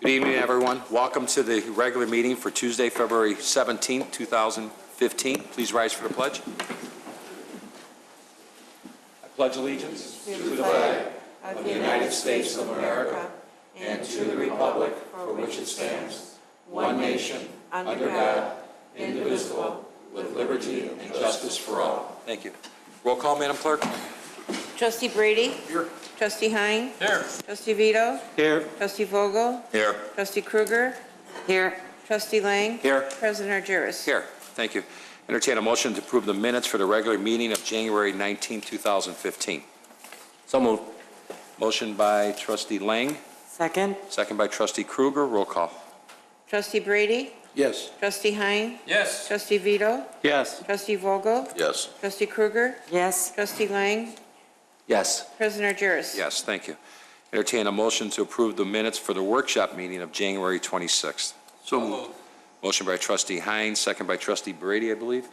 Good evening, everyone. Welcome to the regular meeting for Tuesday, February 17th, 2015. Please rise for the pledge. I pledge allegiance to the flag of the United States of America and to the republic for which it stands, one nation, under God, indivisible, with liberty and justice for all. Thank you. Roll call, Madam Clerk. Trustee Brady? Here. Trustee Hein? Here. Trustee Vito? Here. Trustee Vogel? Here. Trustee Krueger? Here. Trustee Lang? Here. President Argyris? Here. Thank you. Entertain a motion to approve the minutes for the regular meeting of January 19, 2015. So moved. Motion by Trustee Lang, Second? second by Trustee Krueger. Roll call. Trustee Brady? Yes. Trustee Hein? Yes. Trustee Vito? Yes. Trustee Vogel? Yes. Trustee Krueger? Yes. Trustee Lang? Yes. President Argyris? Yes, thank you. Entertain a motion to approve the minutes for the workshop meeting of January 26th. So moved. Motion by Trustee Hines, second by Trustee Brady, I believe.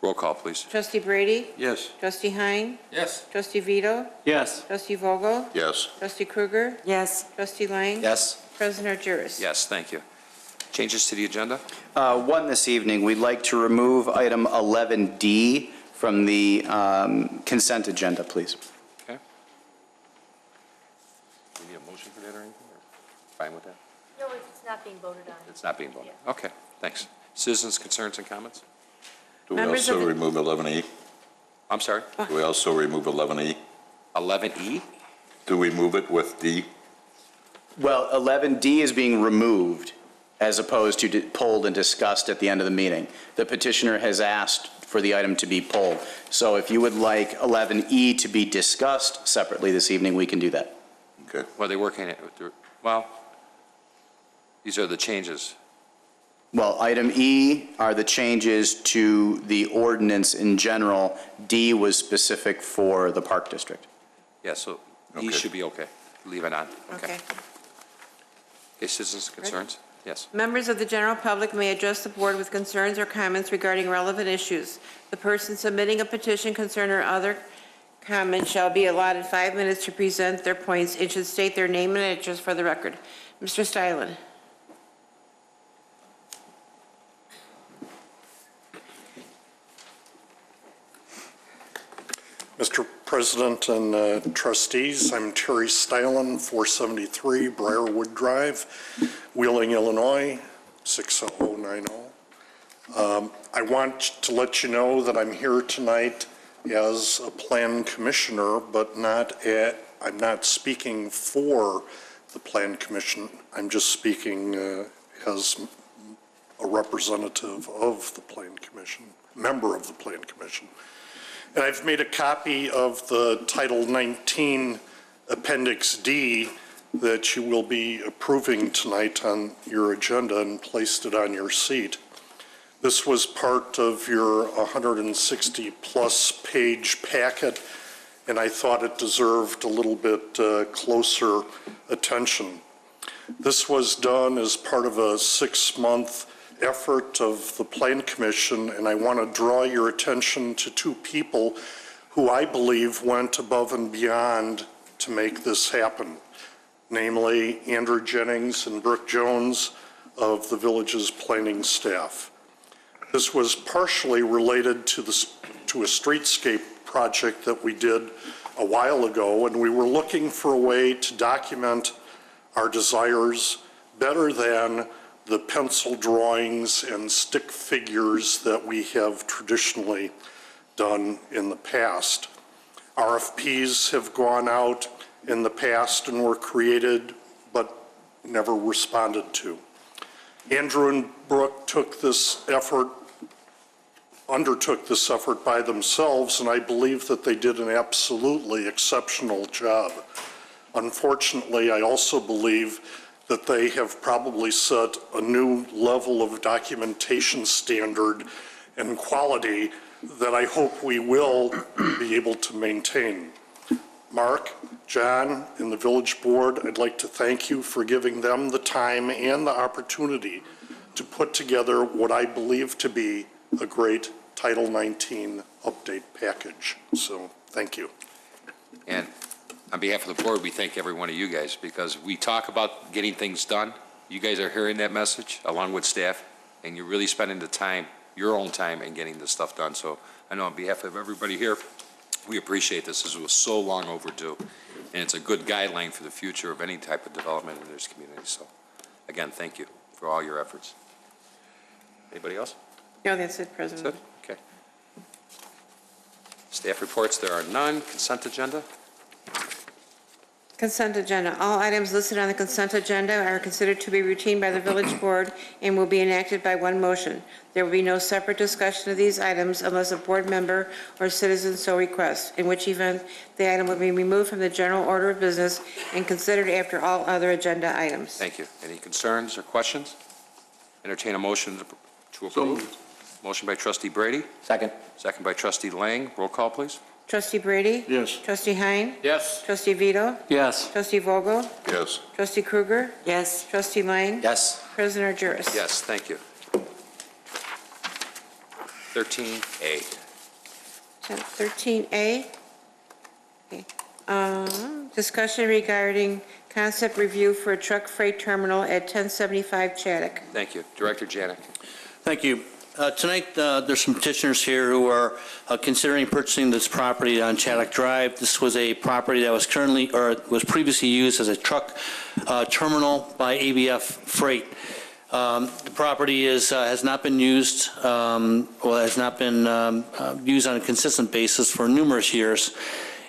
Roll call, please. Trustee Brady? Yes. Trustee Hein? Yes. Trustee Vito? Yes. Trustee Vogel? Yes. Trustee Krueger? Yes. Trustee Lang? Yes. President Argyris? Yes, thank you. Changes to the agenda? One this evening, we'd like to remove item 11D from the consent agenda, please. Okay. Do we need a motion for that or anything? Or fine with that? No, it's not being voted on. It's not being voted. Okay, thanks. Citizens' concerns and comments? Do we Members also of the- remove 11E? I'm sorry? Do we also remove 11E? 11E? Do we move it with D? Well, 11D is being removed as opposed to pulled and discussed at the end of the meeting. The petitioner has asked for the item to be pulled. So if you would like 11E to be discussed separately this evening, we can do that. Okay. Well, they're working it, well, these are the changes. Well, item E are the changes to the ordinance in general. D was specific for the Park District. Yeah, so Okay. these should be okay. Leave it on. Okay. Okay, citizens' concerns? Yes. Members of the general public may address the board with concerns or comments regarding relevant issues. The person submitting a petition, concern, or other comment shall be allotted 5 minutes to present their points and should state their name and address for the record. Mr. Stylen. Mr. President and trustees, I'm Terry Stylen, 473 Briarwood Drive, Wheeling, Illinois, 60090. I want to let you know that I'm here tonight as a plan commissioner, but I'm not speaking for the plan commission. I'm just speaking as a representative of the plan commission, member of the plan commission. And I've made a copy of the Title 19 Appendix D that you will be approving tonight on your agenda and placed it on your seat. This was part of your 160-plus page packet, and I thought it deserved a little bit closer attention. This was done as part of a 6-month effort of the Plan Commission, and I want to draw your attention to two people who I believe went above and beyond to make this happen, namely Andrew Jennings and Brooke Jones of the village's planning staff. This was partially related to a streetscape project that we did a while ago, and we were looking for a way to document our desires better than the pencil drawings and stick figures that we have traditionally done in the past. RFPs have gone out in the past and were created but never responded to. Andrew and Brooke undertook this effort by themselves, and I believe that they did an absolutely exceptional job. Unfortunately, I also believe that they have probably set a new level of documentation standard and quality that I hope we will be able to maintain. Mark, John, and the village board, I'd like to thank you for giving them the time and the opportunity to put together what I believe to be a great Title 19 update package. So, thank you. And on behalf of the board, we thank every one of you guys because we talk about getting things done. You guys are hearing that message along with staff, and you're really spending the time, your own time, in getting this stuff done. So I know on behalf of everybody here, we appreciate this. This was so long overdue, and it's a good guideline for the future of any type of development in this community. So again, thank you for all your efforts. Anybody else? No, that's it, That's President. it? Okay. Staff reports, there are none. Consent agenda? Consent agenda. All items listed on the consent agenda are considered to be routine by the village board and will be enacted by one motion. There will be no separate discussion of these items unless a board member or citizen so requests, in which event the item will be removed from the general order of business and considered after all other agenda items. Thank you. Any concerns or questions? Entertain a motion to approve. Motion by trustee Brady, Second. second by trustee Lang. Roll call, please. Trustee Brady? Yes. Trustee Hein? Yes. Trustee Vito? Yes. Trustee Vogel? Yes. Trustee Krueger? Yes. Trustee Lang? Yes. President Juris? Yes, thank you. 13A. 13A. Okay. Discussion regarding concept review for a truck freight terminal at 1075 Chaddock. Thank you. Director Janik. Thank you. Tonight, there's some petitioners here who are considering purchasing this property on Chaddock Drive. This was a property that was was previously used as a truck terminal by ABF Freight. The property has not been used, has not been used on a consistent basis for numerous years.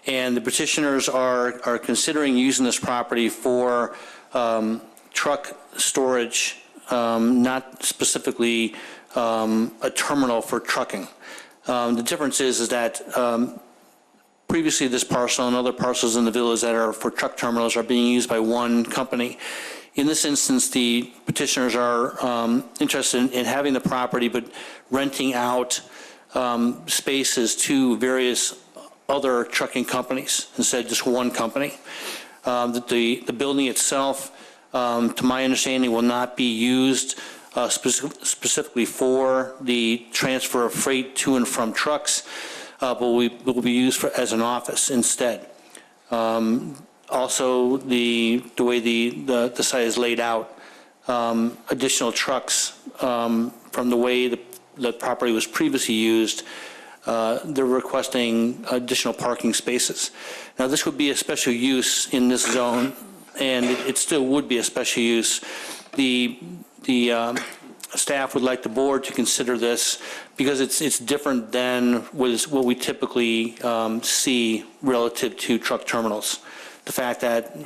And the petitioners are considering using this property for truck storage, not specifically a terminal for trucking. The difference is that previously this parcel and other parcels in the village that are for truck terminals are being used by one company. In this instance, the petitioners are interested in having the property but renting out spaces to various other trucking companies instead of just one company. The building itself, to my understanding, will not be used specifically for the transfer of freight to and from trucks, but will be used as an office instead. Also, the way the site is laid out, additional trucks from the way the property was previously used, they're requesting additional parking spaces. Now, this would be a special use in this zone, and it still would be a special use. The staff would like the board to consider this because it's different than what we typically see relative to truck terminals. The fact that,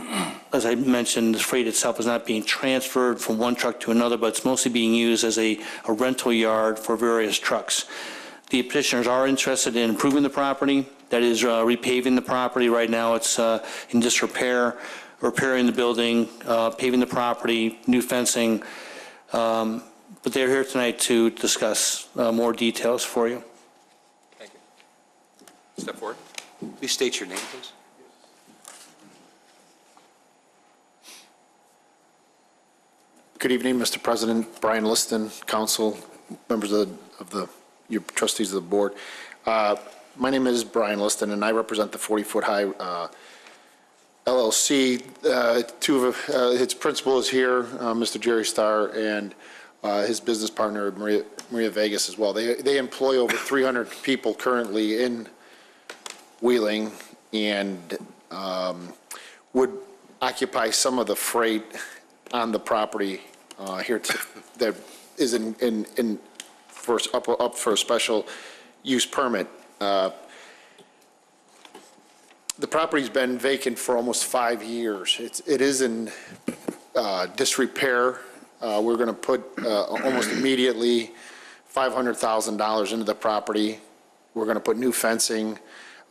as I mentioned, the freight itself is not being transferred from one truck to another, but it's mostly being used as a rental yard for various trucks. The petitioners are interested in improving the property, that is repaving the property. Right now it's in disrepair, repairing the building, paving the property, new fencing. But they're here tonight to discuss more details for you. Thank you. Step forward. Please state your name, please. Good evening, Mr. President, Brian Liston, council, members of your trustees of the board. My name is Brian Liston, and I represent the 40-Foot High LLC. Two of its principals here, Mr. Jerry Starr, and his business partner, Maria Vegas, as well. They employ over 300 people currently in Wheeling and would occupy some of the freight on the property here that is up for a special use permit. The property's been vacant for almost 5 years. It is in disrepair. We're going to put almost immediately $500,000 into the property. We're going to put new fencing.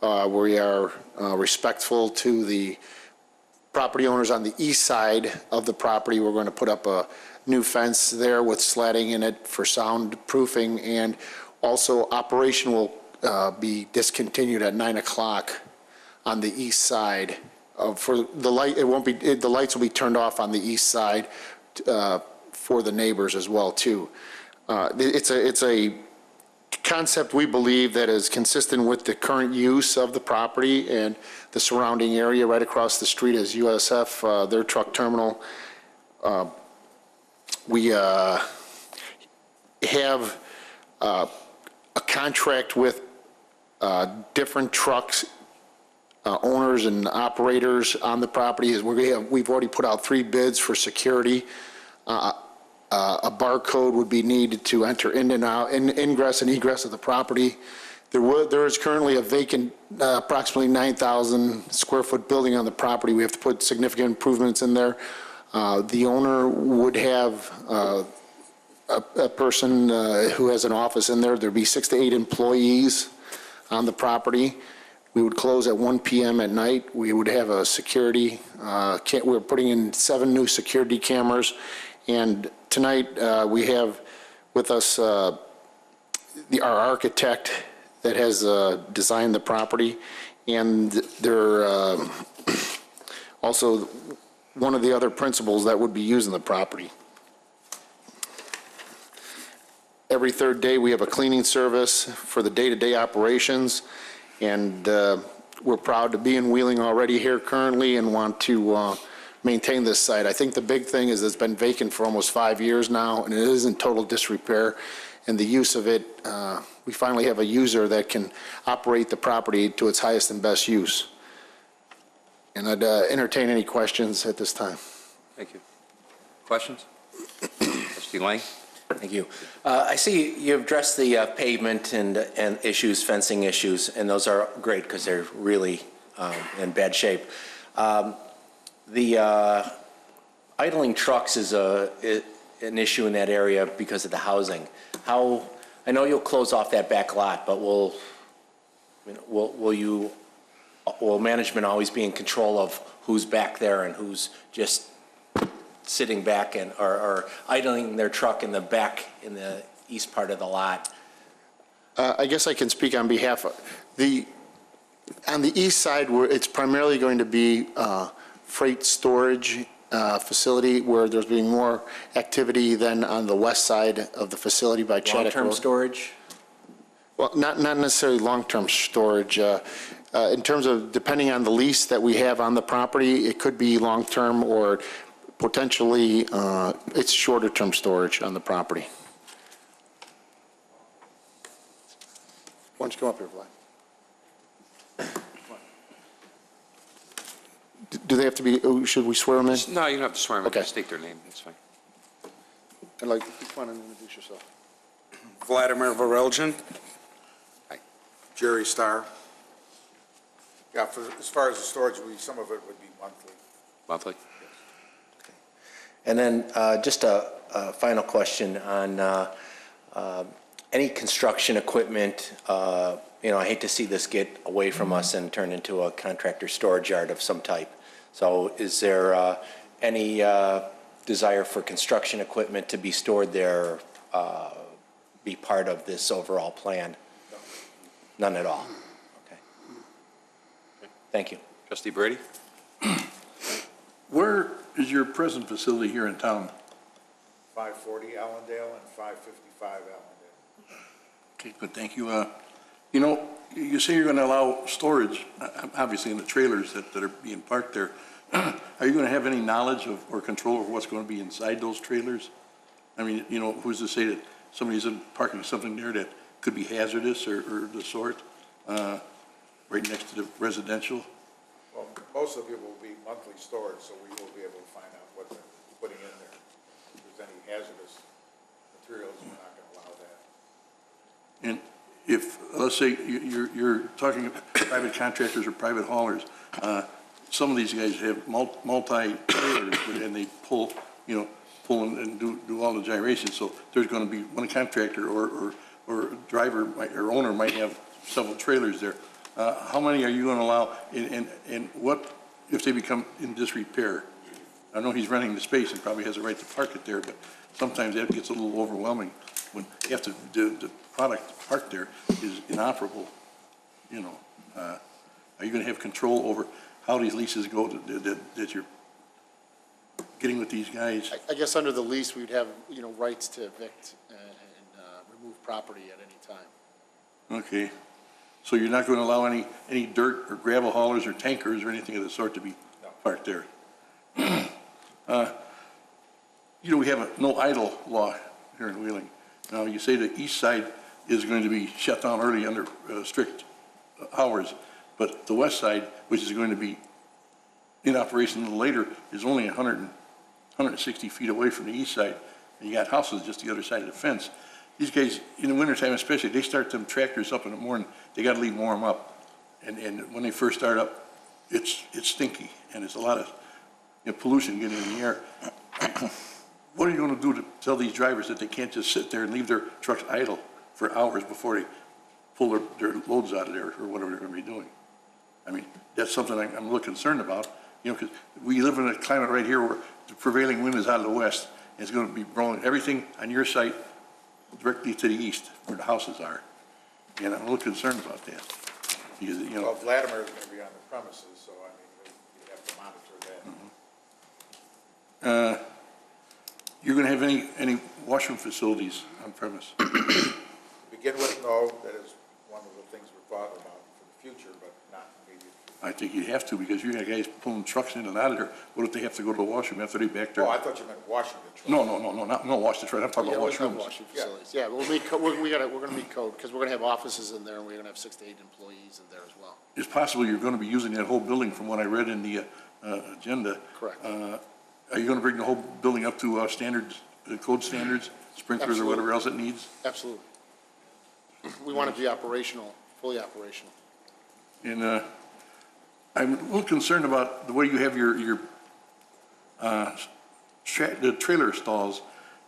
We are respectful to the property owners on the east side of the property. We're going to put up a new fence there with slatting in it for soundproofing, and also operation will be discontinued at 9 o'clock on the east side. For the light, the lights will be turned off on the east side for the neighbors as well too. It's a concept we believe that is consistent with the current use of the property and the surrounding area. Right across the street is USF, their truck terminal. we have a contract with different trucks, owners and operators on the property. We've already put out 3 bids for security. A barcode would be needed to enter in and out, ingress and egress of the property. There is currently a vacant, approximately 9,000 square foot building on the property. We have to put significant improvements in there. The owner would have a person who has an office in there. There'd be 6 to 8 employees on the property. We would close at 1 p.m. at night. We would have a security, we're putting in 7 new security cameras. And tonight, we have with us our architect that has designed the property. And they're also one of the other principals that would be using the property. Every 3rd day, we have a cleaning service for the day-to-day operations. And we're proud to be in Wheeling already here currently and want to maintain this site. I think the big thing is it's been vacant for almost 5 years now, and it is in total disrepair. And the use of it, we finally have a user that can operate the property to its highest and best use. And I'd entertain any questions at this time. Thank you. Questions? Trustee Lang? Thank you. I see you've addressed the pavement and issues, fencing issues, and those are great because they're really in bad shape. The idling trucks is an issue in that area because of the housing. I know you'll close off that back lot, but will management always be in control of who's back there and who's just sitting back and or idling their truck in the back in the east part of the lot? I guess I can speak on behalf of on the east side, where it's primarily going to be freight storage facility, where there's being more activity than on the west side of the facility by Chaddock Road. Long-term storage? Well, not necessarily long-term storage. In terms of, depending on the lease that we have on the property, it could be long-term or potentially it's shorter-term storage on the property. Why don't you come up here, Vlad? Do they have to be, should we swear them in? No, you don't have to swear them. Okay. Just state their name. That's fine. I'd like, come on and introduce yourself. Vladimir Voreljan. Hi. Jerry Starr. Yeah, as far as the storage, some of it would be monthly. Monthly? And then just a final question on any construction equipment. I hate to see this get away from us and turn into a contractor storage yard of some type. So is there any desire for construction equipment to be stored there, be part of this overall plan? No. None at all? Okay. Thank you. Trustee Brady? Where is your present facility here in town? 540 Allendale and 555 Allendale. Okay, good, thank you. You say you're going to allow storage, obviously in the trailers that are being parked there. Are you going to have any knowledge of or control over what's going to be inside those trailers? I mean, who's to say that somebody's parking something there that could be hazardous or the sort, right next to the residential? Well, most of it will be monthly storage, so we will be able to find out what they're putting in there. If there's any hazardous materials, we're not going to allow that. And if, let's say, you're talking private contractors or private haulers, some of these guys have multi-trailers, and they pull and do all the gyrations. So there's going to be one contractor or driver or owner might have several trailers there. How many are you going to allow, and what if they become in disrepair? I know he's renting the space and probably has a right to park it there, but sometimes that gets a little overwhelming when you have to, the product parked there is inoperable. Are you going to have control over how these leases go that you're getting with these guys? I guess under the lease, we'd have, rights to evict and remove property at any time. Okay. So you're not going to allow any dirt or gravel haulers or tankers or anything of the sort to be parked there? you know, we have a no idle law here in Wheeling. Now, you say the east side is going to be shut down early under strict hours, but the west side, which is going to be in operation a little later, is only 160 feet away from the east side, and you got houses just the other side of the fence. These guys, in the wintertime especially, they start them tractors up in the morning, they gotta leave them warm up. And when they first start up, it's stinky, and it's a lot of, you know, pollution getting in the air. What are you gonna do to tell these drivers that they can't just sit there and leave their trucks idle for hours before they pull their loads out of there, or whatever they're gonna be doing? I mean, that's something I'm a little concerned about, you know, because we live in a climate right here where the prevailing wind is out of the west, and it's gonna be blowing everything on your site directly to the east, where the houses are. And I'm a little concerned about that, because, you know. Well, Vladimir is going to be on the premises, so I mean, you have to monitor that. You're gonna have any washroom facilities on premise? To begin with, no, that is one of the things we're thought about for the future, but not immediate. I think you have to, because you got guys pulling trucks in and out of there. What if they have to go to the washroom after they back there? Oh, I thought you meant washing the truck. No, wash the truck, I'm talking Yeah, about we have washrooms. washing facilities. Yeah, we're gonna meet code, because we're gonna have offices in there, and we're gonna have 6 to 8 employees in there as well. It's possible you're gonna be using that whole building from what I read in the agenda. Correct. Are you gonna bring the whole building up to standards, code standards, sprinklers or whatever else it needs? Absolutely. We want to be operational, fully operational. And I'm a little concerned about the way you have your the trailer stalls.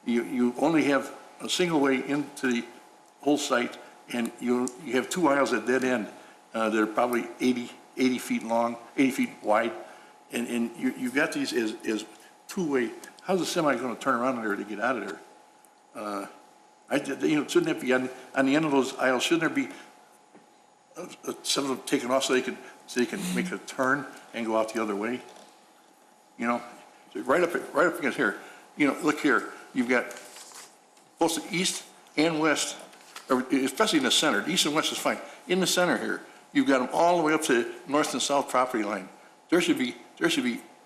You only have a single way into the whole site, and you have 2 aisles at dead end that are probably 80 feet long, 80 feet wide, and you've got these as two-way. How's the semi going to turn around in there to get out of there? Shouldn't that be on the end of those aisles? Shouldn't there be some of them taken off so they can make a turn and go out the other way? You know, right up against here. You know, look here. You've got both the east and west, or especially in the center. The east and west is fine. In the center here, you've got them all the way up to the north and south property line. There should be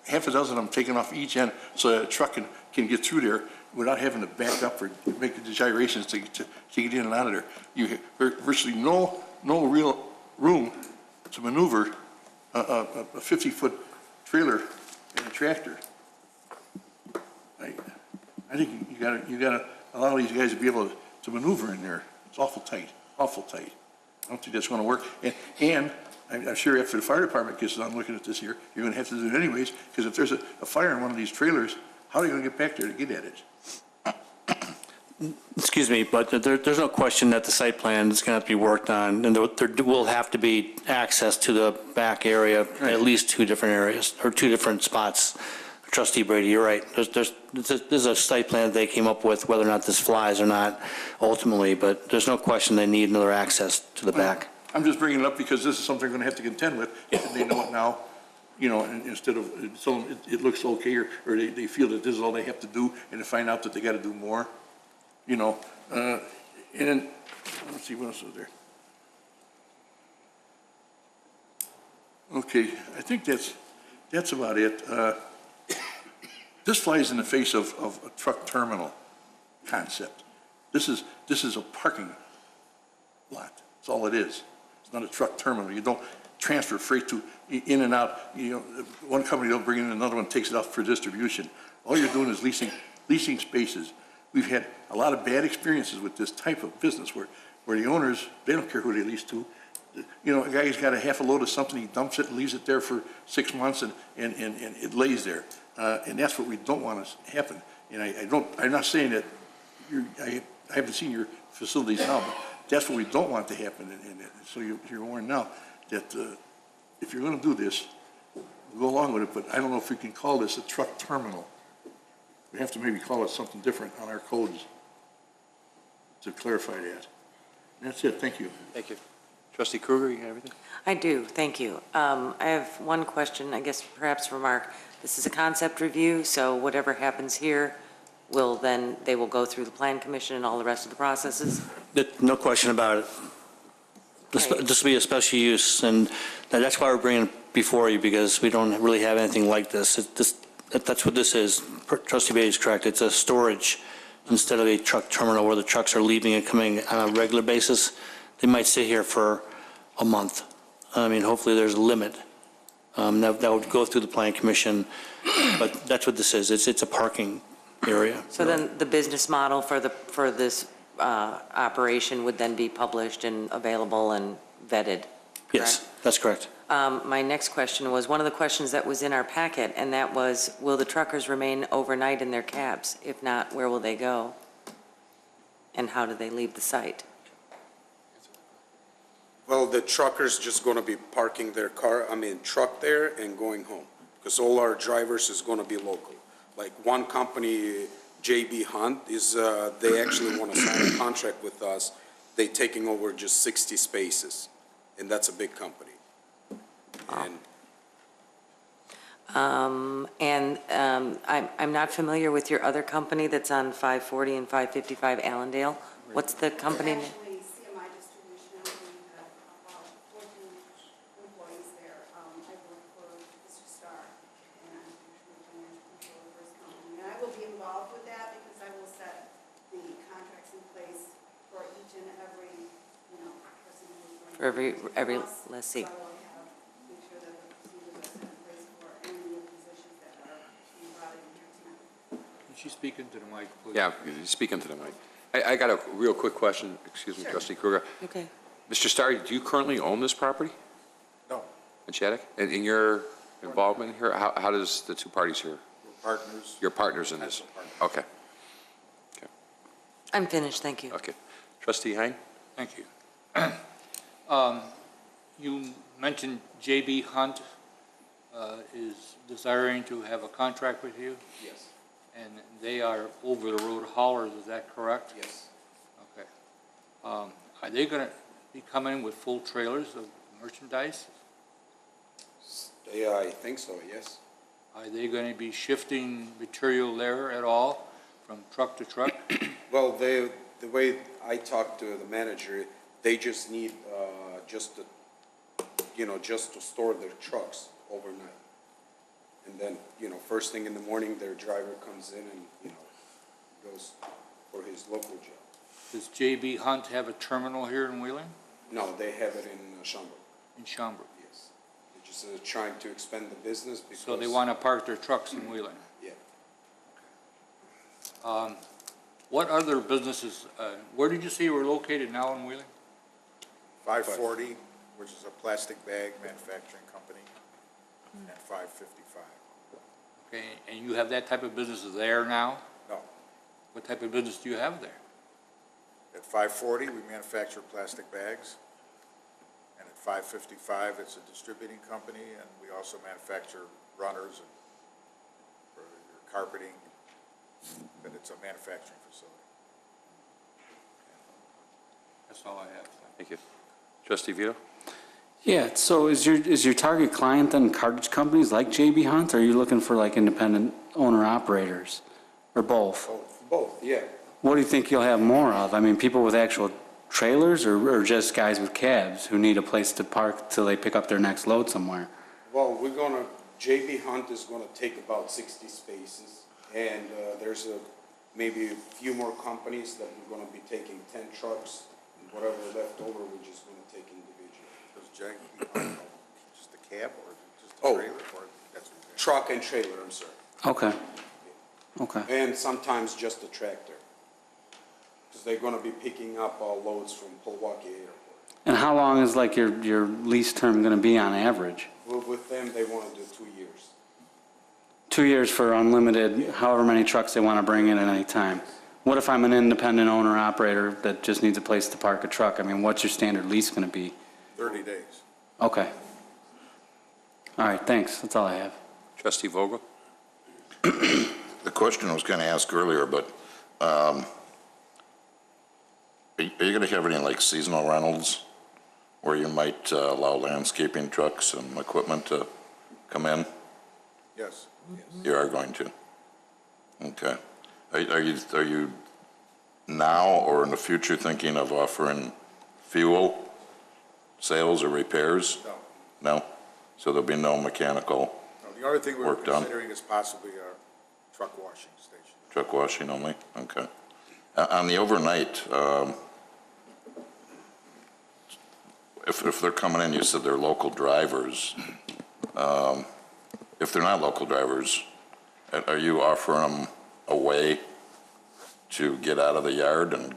half a dozen of them taken off each end so that a truck can get through there without having to back up or make the gyrations to get in and out of there. You have virtually no real room to maneuver a 50-foot trailer and a tractor. I think you gotta allow these guys to be able to maneuver in there. It's awful tight. I don't think that's gonna work. And I'm sure after the fire department gets done looking at this here, you're gonna have to do it anyways, because if there's a fire in one of these trailers, how are you gonna get back there to get at it? Excuse me, but there's no question that the site plan is going to have to be worked on, and there will have to be access to the back area, at least 2 different areas, or 2 different spots. Trustee Brady, you're right. There's a site plan that they came up with, whether or not this flies or not ultimately, but there's no question they need another access to the back. I'm just bringing it up because this is something they're gonna have to contend with, and they know it now, you know, and instead of telling them it looks okay, or they feel that this is all they have to do, and to find out that they gotta do more, you know. And then, let's see, what else is there? Okay, I think that's about it. This flies in the face of a truck terminal concept. This is a parking lot. That's all it is. It's not a truck terminal. You don't transfer freight in and out. You know, one company will bring in, another one takes it out for distribution. All you're doing is leasing spaces. We've had a lot of bad experiences with this type of business where the owners, they don't care who they lease to. You know, a guy's got a half a load of something, he dumps it and leaves it there for 6 months, and it lays there. And that's what we don't want to happen. And I'm not saying that I haven't seen your facilities now, but that's what we don't want to happen. And so you're warned now that if you're going to do this, go along with it, but I don't know if we can call this a truck terminal. We have to maybe call it something different on our codes to clarify that. And that's it. Thank you. Thank you. Trustee Kruger, you got everything? I do, thank you. I have one question, I guess perhaps for Mark. This is a concept review, so whatever happens here they will go through the Plan Commission and all the rest of the processes? No question about it. This will be a special use, and that's why we're bringing it before you, because we don't really have anything like this. That's what this is. Trustee Beatty is correct. It's a storage instead of a truck terminal where the trucks are leaving and coming on a regular basis. They might stay here for a month. I mean, hopefully there's a limit. That would go through the Planning Commission, but that's what this is. It's a parking area. So then the business model for this operation would then be published and available and vetted? Yes, that's correct. My next question was, one of the questions that was in our packet, and that was, will the truckers remain overnight in their cabs? If not, where will they go? And how do they leave the site? Well, the truckers just going to be parking their truck there and going home, because all our drivers is going to be local. Like one company, JB Hunt, they actually want to sign a contract with us. They taking over just 60 spaces, and that's a big company. And I'm not familiar with your other company that's on 540 and 555 Allendale. What's the company name? Actually, CMI Distribution, we have about 14 employees there. I work for Mr. Starr, and I'm the financial controller for his company. And I will be involved with that because I will set the contracts in place for each and every, person who's going to. For every lessee. So I will make sure that the procedures are set in place for any new positions that are being brought in here tonight. Can she speak into the mic, please? Yeah, speak into the mic. I got a real quick question, excuse me, Trustee Kruger. Okay. Mr. Starr, do you currently own this property No, in Shattuck? And in your involvement here, how does the two parties here, we're partners. you're partners in this? Okay, I'm finished, thank you. okay. Trustee Hein? Thank you. You mentioned JB Hunt is desiring to have a contract with you, yes, and they are over-the-road haulers, is that correct? yes. Okay. Are they going to be coming with full trailers of merchandise? I think so, yes. Are they going to be shifting material there at all, from truck to truck? Well, the way I talked to the manager, they just need, just to store their trucks overnight. And then, first thing in the morning, their driver comes in and, goes for his local job. Does JB Hunt have a terminal here in Wheeling? No, they have it in Schaumburg, In Schaumburg? yes. They're just trying to expand the business because. So they want to park their trucks in Wheeling? Yeah. What other businesses, where did you say you were located now in Wheeling? 540, which is a plastic bag manufacturing company, and 555. Okay, and you have that type of business there now? No, What type of business do you have there? at 540, we manufacture plastic bags, and at 555, it's a distributing company, and we also manufacture runners and for your carpeting, but it's a manufacturing facility. That's all I have. Thank you. Trustee Vito? Yeah, so is your target client then cartage companies like JB Hunt, or are you looking for like independent owner-operators, or both? Both, yeah. What do you think you'll have more of? I mean, people with actual trailers, or just guys with cabs who need a place to park till they pick up their next load somewhere? Well, JB Hunt is gonna take about 60 spaces, and there's maybe a few more companies that we're gonna be taking 10 trucks, and whatever left over, we're just gonna take individually. Does JB, just a cab or just a Oh. trailer, or that's what you're saying? Truck and trailer, I'm sorry. Okay, okay. And sometimes just a tractor. Because they're gonna be picking up loads from Milwaukee Airport. And how long is like your lease term gonna be on average? With them, they wanna do 2 years. 2 years for unlimited, however many trucks they want to bring in at any time. What if I'm an independent owner-operator that just needs a place to park a truck? I mean, what's your standard lease going to be? 30 days. Okay. All right, thanks. That's all I have. Trustee Vogel? The question I was going to ask earlier, but are you going to have any like seasonal rentals where you might allow landscaping trucks and equipment to come in? Yes, You are going to? Okay. Are you now or in the future thinking of offering fuel sales or repairs? no. No? So there'll be no mechanical? No, the The only thing we were work done? considering is possibly a truck washing station. Truck washing only? Okay. On the overnight, if they're coming in, you said they're local drivers. If they're not local drivers, are you offering them a way to get out of the yard? And,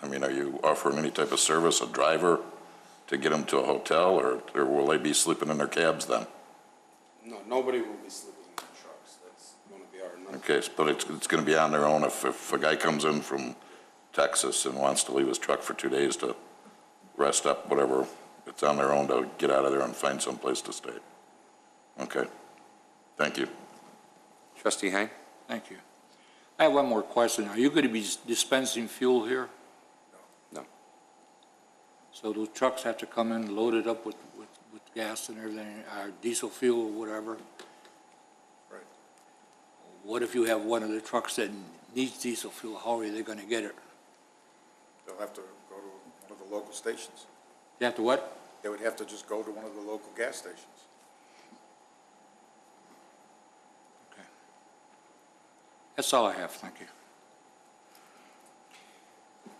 I mean, are you offering any type of service, a driver, to get them to a hotel, or will they be sleeping in their cabs then? No, nobody will be sleeping in the trucks. That's going to be our number. Okay, but it's going to be on their own if a guy comes in from Texas and wants to leave his truck for 2 days to rest up, whatever, it's on their own to get out of there and find someplace to stay. Okay, thank you. Trustee Heim? Thank you. I have one more question. Are you going to be dispensing fuel here? No. So those trucks have to come in loaded up with gas and everything, or diesel fuel or whatever? Right. What if you have one of the trucks that needs diesel fuel? How are they going to get it? They'll have to go to one of the local stations. You have to what? They would have to just go to one of the local gas stations. Okay. That's all I have. Thank you.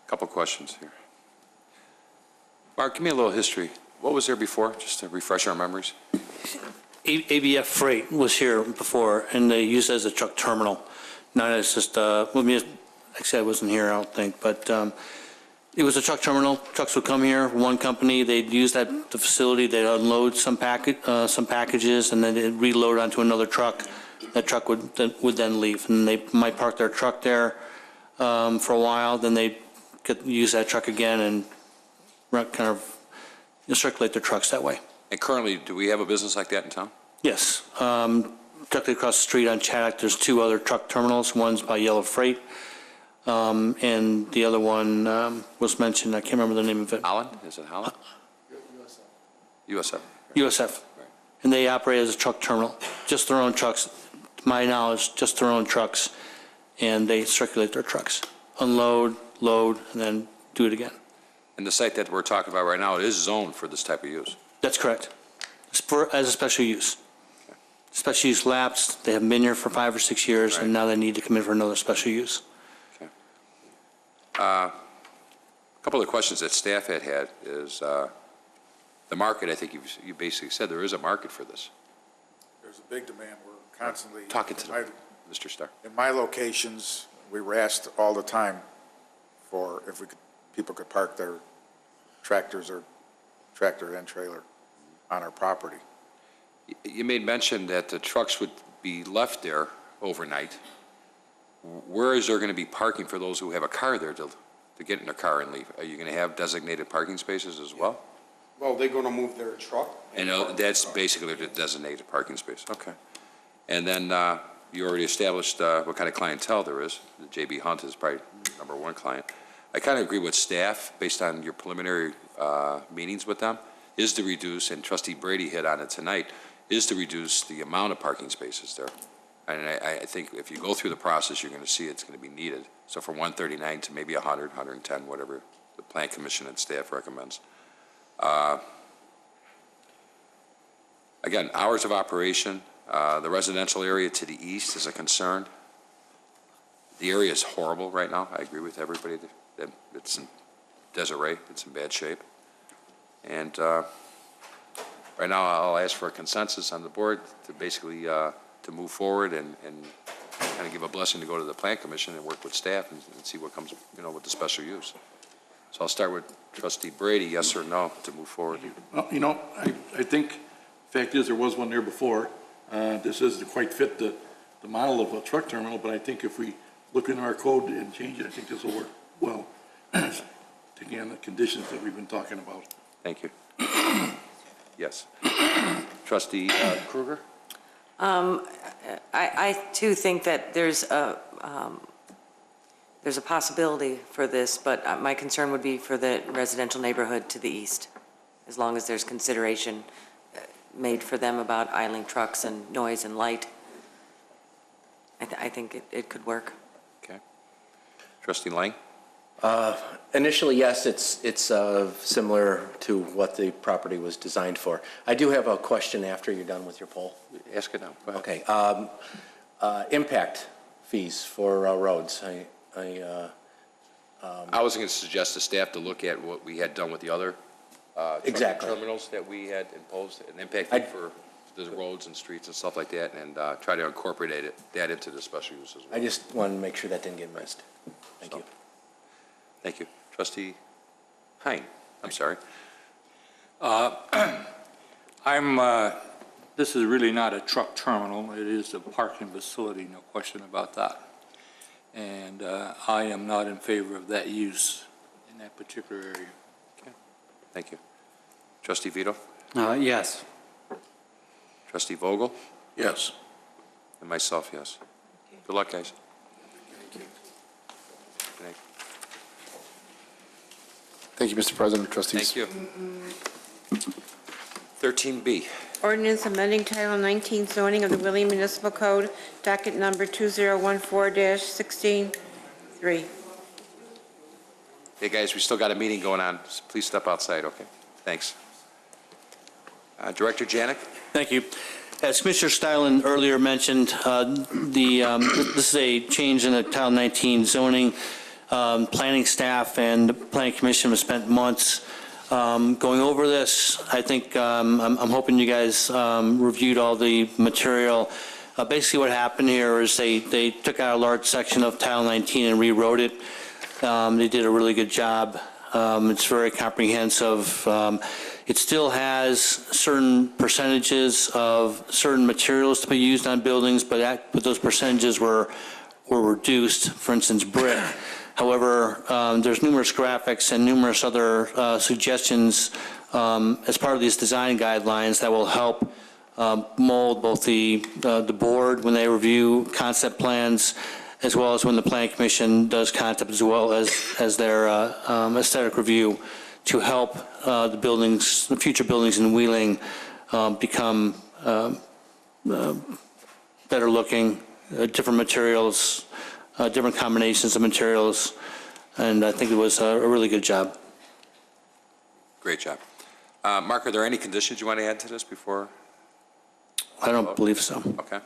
Couple questions here. Mark, give me a little history. What was there before, just to refresh our memories? ABF Freight was here before, and they used it as a truck terminal. Now it's just, actually, I wasn't here, I don't think, but it was a truck terminal. Trucks would come here, one company, they'd use the facility, they'd unload some packages, and then they'd reload onto another truck. That truck would then leave, and they might park their truck there for a while, then they'd use that truck again and kind of circulate their trucks that way. And currently, do we have a business like that in town? Yes. Directly across the street on Chaddock, there's two other truck terminals. One's by Yellow Freight, and the other one was mentioned, I can't remember the name of it. Holland? Is it Holland? USF. USF. And they operate as a truck terminal, just their own trucks, to my knowledge, just their own trucks, and they circulate their trucks. Unload, load, and then do it again. And the site that we're talking about right now, it is zoned for this type of use? That's correct. It's as a special use. Special use lapsed, they haven't been here for 5 or 6 years, and now they need to come in for another special use. Okay. A couple of questions that staff had is the market. I think you basically said there is a market for this. There's a big demand. We're constantly Talking to them, Mr. Starr. In my locations, we were asked all the time for if people could park their tractors or tractor and trailer on our property. You made mention that the trucks would be left there overnight. Where is there going to be parking for those who have a car there to get in their car and leave? Are you going to have designated parking spaces as well? Well, they're going to move their truck. And that's basically the designated parking space. Okay. And then you already established what kind of clientele there is. The JB Hunt is probably number one client. I kind of agree with staff, based on your preliminary meetings with them, is to reduce, and Trustee Brady hit on it tonight, is to reduce the amount of parking spaces there. And I think if you go through the process, you're going to see it's going to be needed. So from 139 to maybe 100, 110, whatever the Plan Commission and staff recommends. Again, hours of operation, the residential area to the east is a concern. The area is horrible right now. I agree with everybody. It's in Desiree, it's in bad shape. And right now, I'll ask for a consensus on the board to basically to move forward and kind of give a blessing to go to the Plan Commission and work with staff and see what comes, with the special use. So I'll start with Trustee Brady, yes or no, to move forward. Well, I think, the fact is, there was one there before. This doesn't quite fit the model of a truck terminal, but I think if we look into our code and change it, I think this will work well, taking on the conditions that we've been talking about. Thank you. Yes. Trustee Kruger? I too think that there's a possibility for this, but my concern would be for the residential neighborhood to the east, as long as there's consideration made for them about idling trucks and noise and light. I think it could work. Okay. Trustee Lang? Initially, yes, it's similar to what the property was designed for. I do have a question after you're done with your poll. Ask it now. Go ahead. Okay. Impact fees for roads. I was going to suggest to staff to look at what we had done with the other trucking Exactly. terminals that we had imposed, an impact fee for the roads and streets and stuff like that, and try to incorporate that into the special use as well. I just wanted to make sure that didn't get missed. Thank you. Thank you. Trustee Hein, I'm sorry. This is really not a truck terminal. It is a parking facility, no question about that. And I am not in favor of that use in that particular area. Okay. Thank you. Trustee Vito? Yes. Trustee Vogel? Yes. And myself, yes. Good luck, guys. Good night. Thank you, Mr. President, trustees. Thank you. 13B. Ordinance amending Title 19 zoning of the Wheeling Municipal Code, docket number 2014-16-3. Hey, guys, we still got a meeting going on. So please step outside, okay? Thanks. Director Janik? Thank you. As Commissioner Stylen earlier mentioned, this is a change in the Title 19 zoning. Planning staff and the Planning Commission have spent months going over this. I think I'm hoping you guys reviewed all the material. Basically what happened here is they took out a large section of Title 19 and rewrote it. They did a really good job. It's very comprehensive. It still has certain percentages of certain materials to be used on buildings, but those percentages were reduced, for instance, brick. However, there's numerous graphics and numerous other suggestions as part of these design guidelines that will help mold both the board when they review concept plans, as well as when the Planning Commission does concept, as well as their aesthetic review, to help the future buildings in Wheeling become better looking, different materials, different combinations of materials, and I think it was a really good job. Great job. Mark, are there any conditions you want to add to this before? I don't believe so. Okay.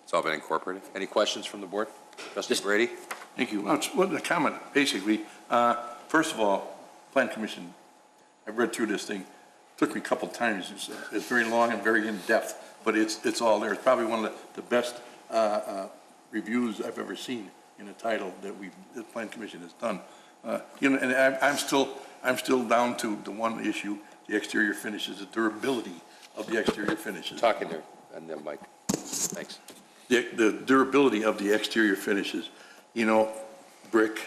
It's all been incorporated. Any questions from the board? Trustee Brady? Thank you. Well, the comment, basically, first of all, Plan Commission, I've read through this thing. It took me a couple times. It's very long and very in-depth, but it's all there. It's probably one of the best reviews I've ever seen in a title that the Plan Commission has done. And I'm still down to the one issue, the exterior finishes, the durability of the exterior finishes. Talking there, and then Mike. Thanks. The durability of the exterior finishes, brick,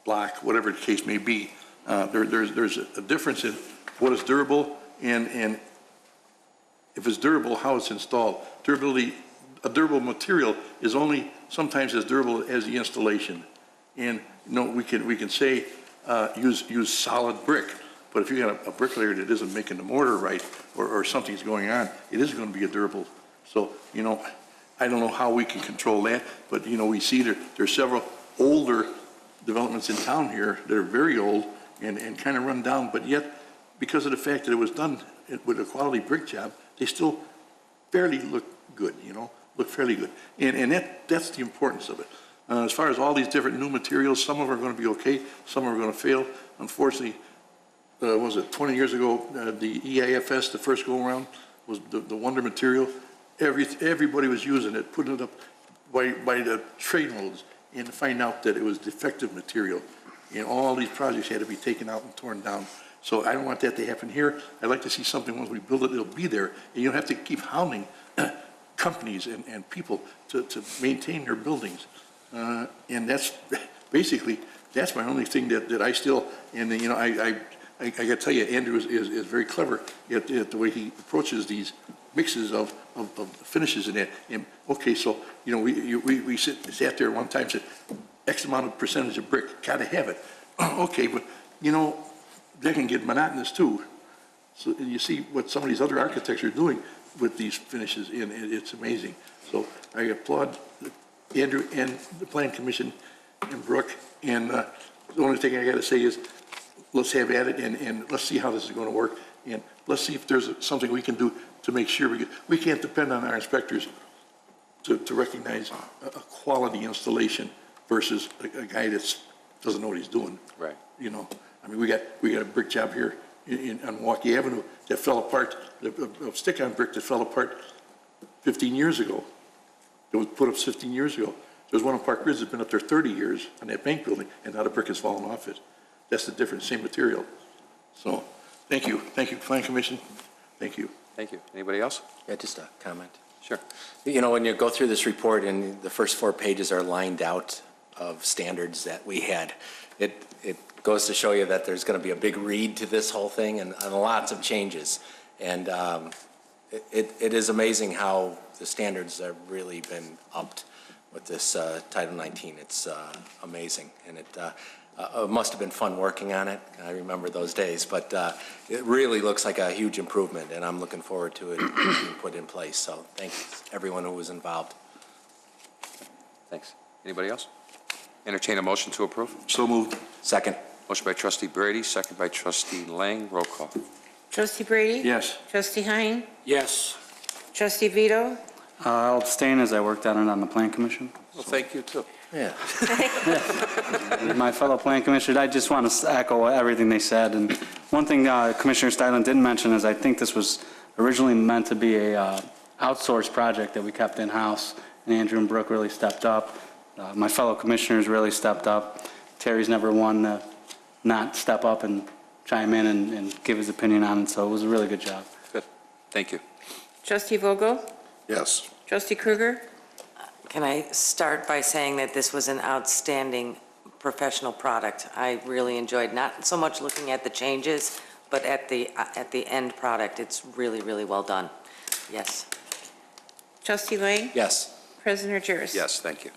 block, whatever the case may be, there's a difference in what is durable and if it's durable, how it's installed. Durability, a durable material is only sometimes as durable as the installation. And we can say use solid brick, but if you got a bricklayer that isn't making the mortar right or something's going on, it is going to be a durable. So I don't know how we can control that, but we see there's several older developments in town here that are very old and kind of run down, but yet because of the fact that it was done with a quality brick job, they still fairly look good, look fairly good. And that's the importance of it. As far as all these different new materials, some of them are going to be okay, some are going to fail. Unfortunately, was it 20 years ago, the EAFS, the first go-around, was the wonder material. Everybody was using it, putting it up by the trade molds, and to find out that it was defective material. And all these projects had to be taken out and torn down. So I don't want that to happen here. I'd like to see something, once we build it, it'll be there. And you don't have to keep hounding companies and people to maintain their buildings. And that's basically, that's my only thing that I still, and I got to tell you, Andrew is very clever at the way he approaches these mixes of finishes in that. And okay, so we sat there one time and said X amount of percentage of brick, gotta have it. Okay, but that can get monotonous too. So you see what some of these other architects are doing with these finishes, and it's amazing. So I applaud Andrew and the Plan Commission and Brooke, and the only thing I gotta say is, let's have at it and let's see how this is gonna work. And let's see if there's something we can do to make sure we can't depend on our inspectors to recognize a quality installation versus a guy that doesn't know what he's doing. Right. You know, I mean, we got a brick job here on Milwaukee Avenue that fell apart, a stick-on brick that fell apart 15 years ago. It was put up 15 years ago. There's one on Park Ridge that's been up there 30 years on that bank building, and now the brick has fallen off it. That's the difference, same material. So, thank you, Plan Commission, thank you. Thank you. Anybody else? Yeah, just a comment. Sure. You know, when you go through this report and the first 4 pages are lined out of standards that we had, it goes to show you that there's going to be a big read to this whole thing and lots of changes. And it is amazing how the standards have really been upped with this Title 19. It's amazing. And it must have been fun working on it. I remember those days. But it really looks like a huge improvement, and I'm looking forward to it being put in place. So thanks, everyone who was involved. Thanks. Anybody else? Entertain a motion to approve. So moved. Second. Motion by trustee Brady, second by trustee Lang. Roll call. Trustee Brady? Yes. Trustee Hein? Yes. Trustee Vito? I'll abstain as I worked on it on the Plan Commission. Well, thank you, too. Yeah. My fellow Plan Commissioners, I just want to echo everything they said. And one thing Commissioner Steinle didn't mention is I think this was originally meant to be a outsourced project that we kept in-house, and Andrew and Brooke really stepped up. My fellow commissioners really stepped up. Terry's never one to not step up and chime in and give his opinion on it, so it was a really good job. Good. Thank you. Trustee Vogel? Yes. Trustee Krueger? Can I start by saying that this was an outstanding professional product? I really enjoyed not so much looking at the changes, but at the end product. It's really, really well done. Yes. Trustee Lang? Yes. President Harris? Yes, thank you.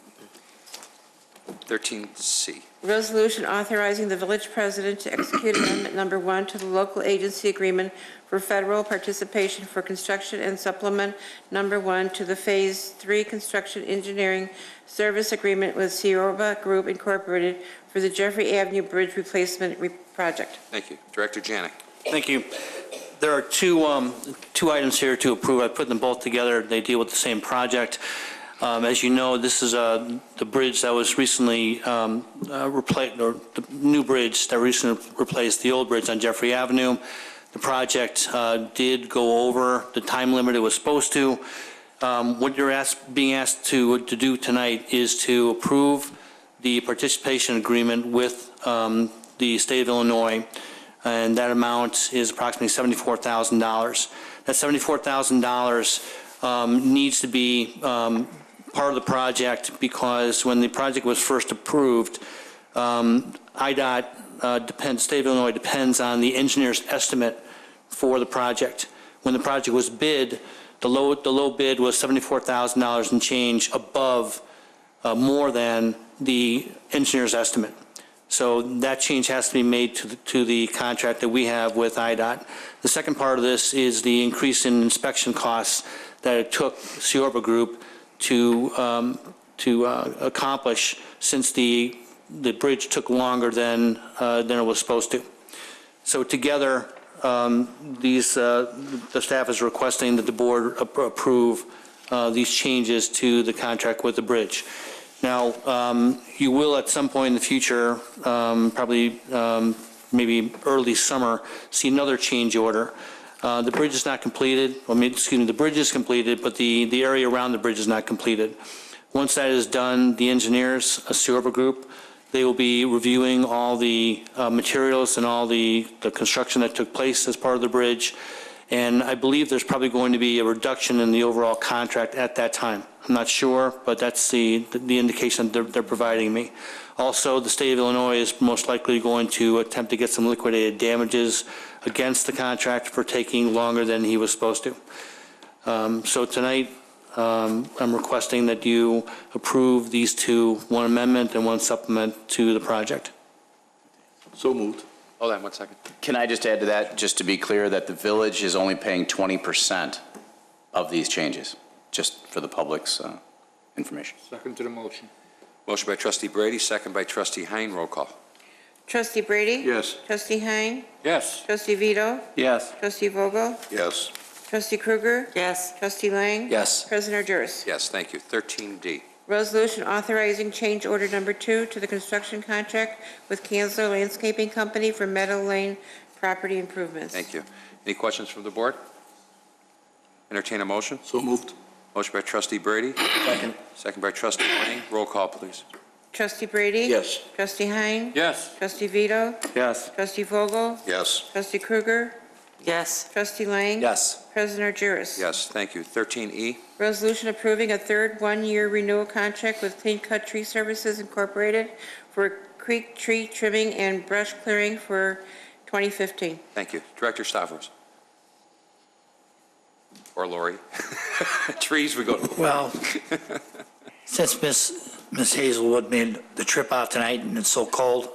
13C. Resolution authorizing the village president to execute amendment number 1 to the local agency agreement for federal participation for construction and supplement number 1 to the Phase 3 construction engineering service agreement with Sierra Group Incorporated for the Jeffrey Avenue Bridge Replacement Project. Thank you. Director Janik. Thank you. There are two items here to approve. I put them both together. They deal with the same project. As you know, this is the bridge that was recently replaced, or the new bridge that recently replaced the old bridge on Jeffrey Avenue. The project did go over the time limit it was supposed to. What you're being asked to do tonight is to approve the participation agreement with the state of Illinois, and that amount is approximately $74,000. That $74,000 needs to be part of the project because when the project was first approved, IDOT state of Illinois depends on the engineer's estimate for the project. When the project was bid, the low bid was $74,000 and change above more than the engineer's estimate. So that change has to be made to the contract that we have with IDOT. The second part of this is the increase in inspection costs that it took Sierra Group to accomplish since the bridge took longer than it was supposed to. So together, the staff is requesting that the board approve these changes to the contract with the bridge. Now, you will at some point in the future, probably maybe early summer, see another change order. The bridge is not completed. The bridge is completed, but the area around the bridge is not completed. Once that is done, the engineers, Sierra Group, they will be reviewing all the materials and all the construction that took place as part of the bridge. And I believe there's probably going to be a reduction in the overall contract at that time. I'm not sure, but that's the indication that they're providing me. Also, the state of Illinois is most likely going to attempt to get some liquidated damages against the contract for taking longer than he was supposed to. So tonight, I'm requesting that you approve these two, one amendment and one supplement to the project. So moved. Hold on 1 second. Can I just add to that, just to be clear, that the village is only paying 20% of these changes, just for the public's information. Second to the motion. Motion by trustee Brady, second by trustee Hein. Roll call. Trustee Brady? Yes. Trustee Hein? Yes. Trustee Vito? Yes. Trustee Vogel? Yes. Trustee Krueger? Yes. Trustee Lang? Yes. President Juris? Yes, thank you. 13D. Resolution authorizing change order number 2 to the construction contract with Kanzler Landscaping Company for Meadow Lane property improvements. Thank you. Any questions from the board? Entertain a motion. So moved. Motion by trustee Brady. Second. Second by trustee Lang. Roll call, please. Trustee Brady? Yes. Trustee Hein? Yes. Trustee Vito? Yes. Trustee Vogel? Yes. Trustee Krueger? Yes. Trustee Lang? Yes. President Juris? Yes, thank you. 13E. Resolution approving a third one-year renewal contract with Clean Cut Tree Services Incorporated for creek tree trimming and brush clearing for 2015. Thank you. Director Stavros. Or Lori. Trees, we go. Well, since Miss Hazelwood made the trip out tonight and it's so cold,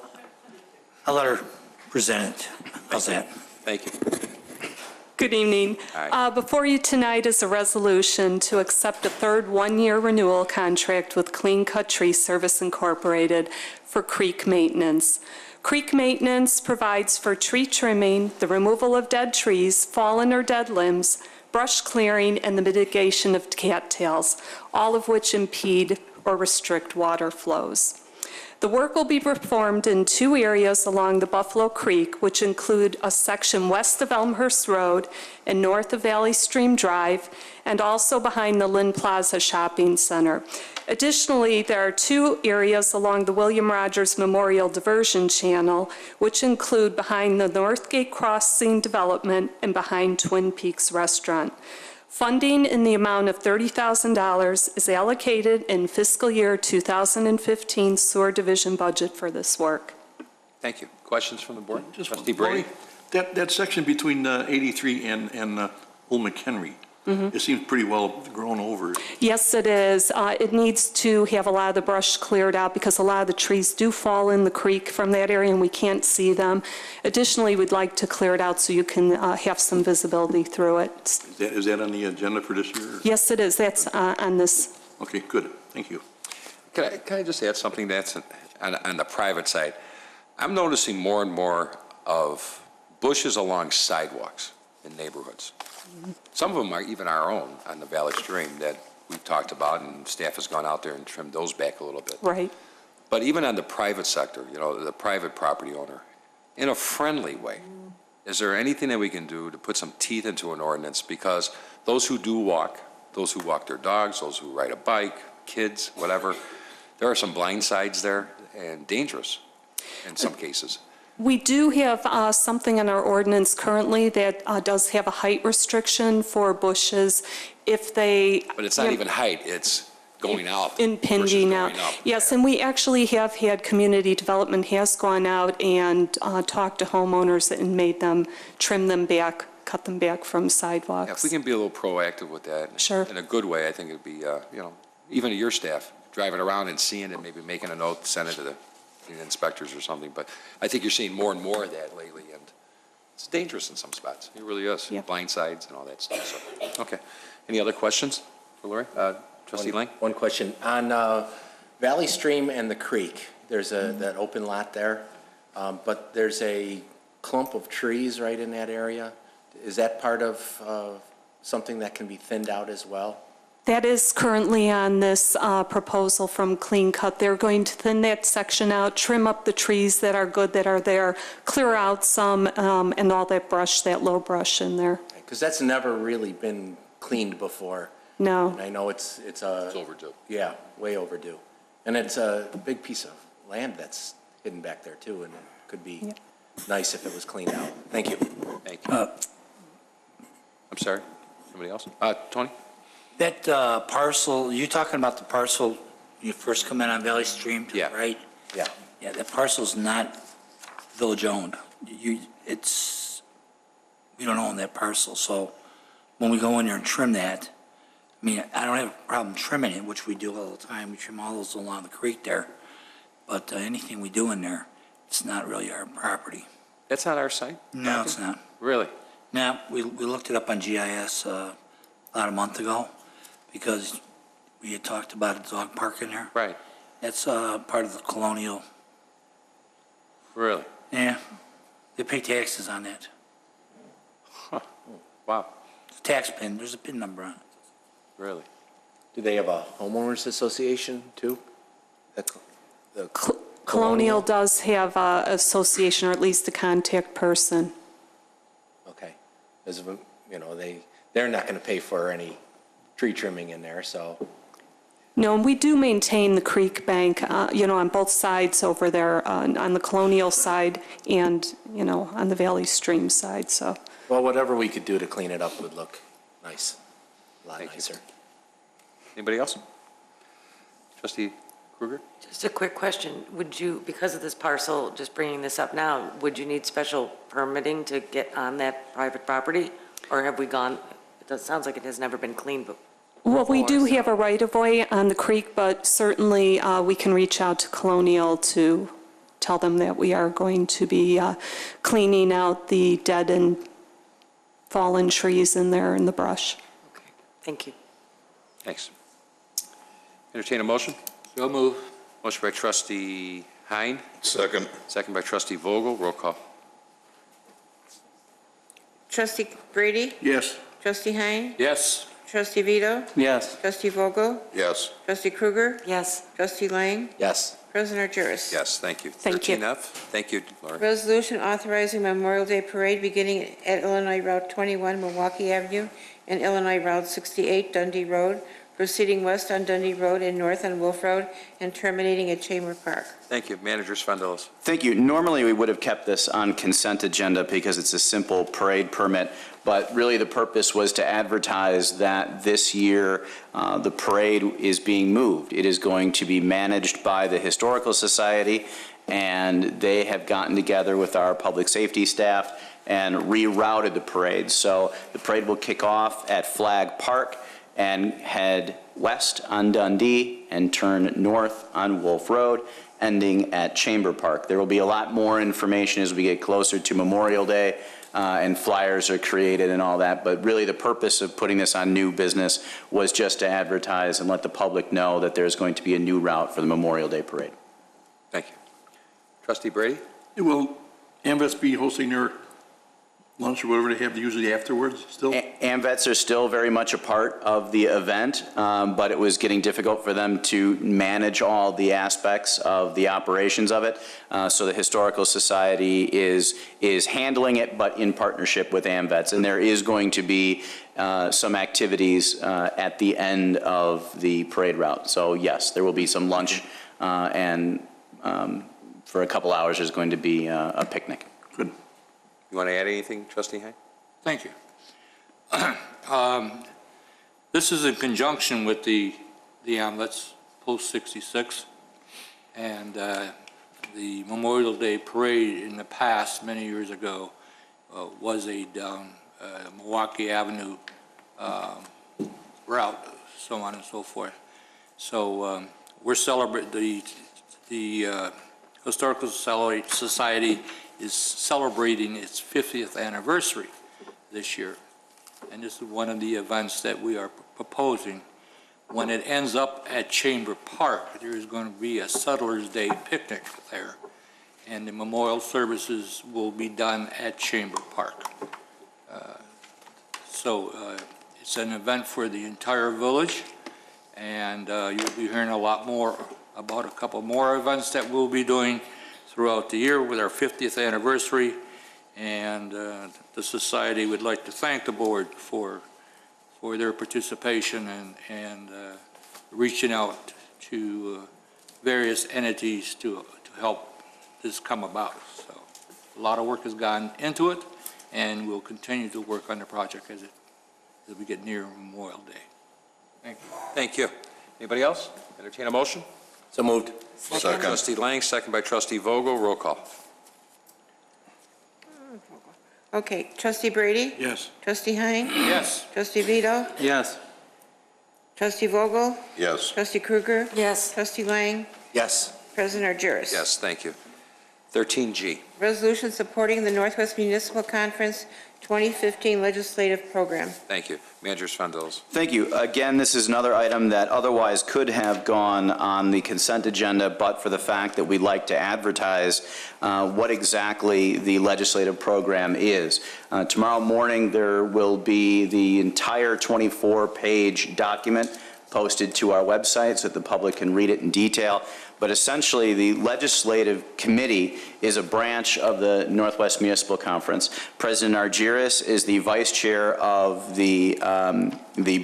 I'll let her present it. How's that? Thank you. Good evening. Hi. Before you tonight is a resolution to accept a third one-year renewal contract with Clean Cut Tree Service Incorporated for creek maintenance. Creek maintenance provides for tree trimming, the removal of dead trees, fallen or dead limbs, brush clearing, and the mitigation of cattails, all of which impede or restrict water flows. The work will be performed in 2 areas along the Buffalo Creek, which include a section west of Elmhurst Road and north of Valley Stream Drive, and also behind the Lynn Plaza Shopping Center. Additionally, there are 2 areas along the William Rogers Memorial Diversion Channel, which include behind the Northgate Crossing development and behind Twin Peaks Restaurant. Funding in the amount of $30,000 is allocated in fiscal year 2015 sewer division budget for this work. Thank you. Questions from the board? Just Trustee Brady? That section between 83 and Old McHenry, it seems pretty well grown over. Yes, it is. It needs to have a lot of the brush cleared out because a lot of the trees do fall in the creek from that area and we can't see them. Additionally, we'd like to clear it out so you can have some visibility through it. Is that on the agenda for this year? Yes, it is. That's on this. Okay, good. Thank you. Can I just add something that's on the private side? I'm noticing more and more of bushes along sidewalks in neighborhoods. Some of them are even our own on the Valley Stream that we've talked about, and staff has gone out there and trimmed those back a little bit. Right. But even on the private sector, you know, the private property owner, in a friendly way, is there anything that we can do to put some teeth into an ordinance? Because those who do walk, those who walk their dogs, those who ride a bike, kids, whatever, there are some blind sides there and dangerous in some cases. We do have something in our ordinance currently that does have a height restriction for bushes if they... But it's not even height, it's going out. Impinging out. Yes, and we actually have had community development has gone out and talked to homeowners and made them trim them back, cut them back from sidewalks. Yeah, if we can be a little proactive with that. Sure. In a good way, I think it'd be, you know, even to your staff, driving around and seeing it, maybe making a note, send it to the inspectors or something. But I think you're seeing more and more of that lately, and it's dangerous in some spots. It really is. Yep. Blind sides and all that stuff. So, okay. Any other questions for Lori? Trustee Lang? One question. On Valley Stream and the creek, there's that open lot there, but there's a clump of trees right in that area. Is that part of something that can be thinned out as well? That is currently on this proposal from Clean Cut. They're going to thin that section out, trim up the trees that are good that are there, clear out some, and all that brush, that low brush in there. Because that's never really been cleaned before. No. And I know it's overdue. Yeah, way overdue. And it's a big piece of land that's hidden back there too, and it could be nice if it was cleaned out. Thank you. Thank you. I'm sorry. Somebody else? Tony? That parcel, you talking about the parcel you first come in on Valley Stream to the right? Yeah. Yeah, that parcel's not village-owned. We don't own that parcel, so when we go in there and trim that, I mean, I don't have a problem trimming it, which we do all the time. We trim all those along the creek there. But anything we do in there, it's not really our property. That's not our site? No, it's not. Really? Now, we looked it up on GIS about a month ago because we had talked about a dog park in there. Right. That's part of the Colonial Really? Yeah, they pay taxes on that. Wow, It's a tax pin, there's a pin number on it. really? Do they have a homeowners association too? The Colonial does have a association, or at least a contact person. Okay. As, you know, they're not going to pay for any tree trimming in there, so. No, and we do maintain the creek bank, on both sides over there, on the Colonial side and, on the Valley Stream side, so. Well, whatever we could do to clean it up would look nice, a lot nicer. Anybody else? Trustee Kruger? Just a quick question. Would you, because of this parcel, just bringing this up now, would you need special permitting to get on that private property? Or have we gone, sounds like it has never been cleaned before. Well, we do have a right-of-way on the creek, but certainly we can reach out to Colonial to tell them that we are going to be cleaning out the dead and fallen trees in there in the brush. Okay, thank you. Thanks. Entertain a motion? So move. Motion by trustee Hein, Second. second by trustee Vogel. Roll call. Trustee Brady? Yes. Trustee Hein? Yes. Trustee Vito? Yes. Trustee Vogel? Yes. Trustee Kruger? Yes. Trustee Lang? Yes. President Juris? Yes, thank you. Thank you. 13F. Thank you, Laura. Resolution authorizing Memorial Day Parade beginning at Illinois Route 21 Milwaukee Avenue and Illinois Route 68 Dundee Road, proceeding west on Dundee Road and north on Wolf Road, and terminating at Chamber Park. Thank you. Manager Svendelis. Thank you. Normally, we would have kept this on consent agenda because it's a simple parade permit, but really the purpose was to advertise that this year the parade is being moved. It is going to be managed by the Historical Society, and they have gotten together with our public safety staff and rerouted the parade. So the parade will kick off at Flag Park and head west on Dundee and turn north on Wolf Road, ending at Chamber Park. There will be a lot more information as we get closer to Memorial Day, and flyers are created and all that, but really the purpose of putting this on new business was just to advertise and let the public know that there's going to be a new route for the Memorial Day Parade. Thank you. Trustee Brady? Will AMVETS be hosting their lunch or whatever they have usually afterwards still? AMVETS are still very much a part of the event, but it was getting difficult for them to manage all the aspects of the operations of it. So the Historical Society is handling it, but in partnership with AMVETS. And there is going to be some activities at the end of the parade route. So yes, there will be some lunch, and for a couple hours there's going to be a picnic. Good. You want to add anything, Trustee Hein? Thank you. This is in conjunction with the AMVETS Post 66, and the Memorial Day Parade in the past, many years ago, was a down Milwaukee Avenue route, so on and so forth. So we're celebrating, the Historical Society is celebrating its 50th anniversary this year. And this is one of the events that we are proposing. When it ends up at Chamber Park, there is going to be a Settlers Day picnic there. And the memorial services will be done at Chamber Park. So it's an event for the entire village. And you'll be hearing a lot more about a couple more events that we'll be doing throughout the year with our 50th anniversary, and the society would like to thank the board for their participation and reaching out to various entities to help this come about. So a lot of work has gone into it, and we'll continue to work on the project as we get near Memorial Day. Thank you. Thank you. Anybody else? Entertain a motion? So moved. Second. Trustee Lang, second by trustee Vogel. Roll call. Okay, Trustee Brady? Yes. Trustee Hein? Yes. Trustee Vito? Yes. Trustee Vogel? Yes. Trustee Kruger? Yes. Trustee Lang? Yes. President Argyris? Yes, thank you. 13G. Resolution supporting the Northwest Municipal Conference 2015 legislative program. Thank you. Manager Svendos. Thank you. Again, this is another item that otherwise could have gone on the consent agenda, but for the fact that we'd like to advertise what exactly the legislative program is. Tomorrow morning, there will be the entire 24-page document posted to our website so that the public can read it in detail. But essentially, the Legislative Committee is a branch of the Northwest Municipal Conference. President Argyris is the vice chair of the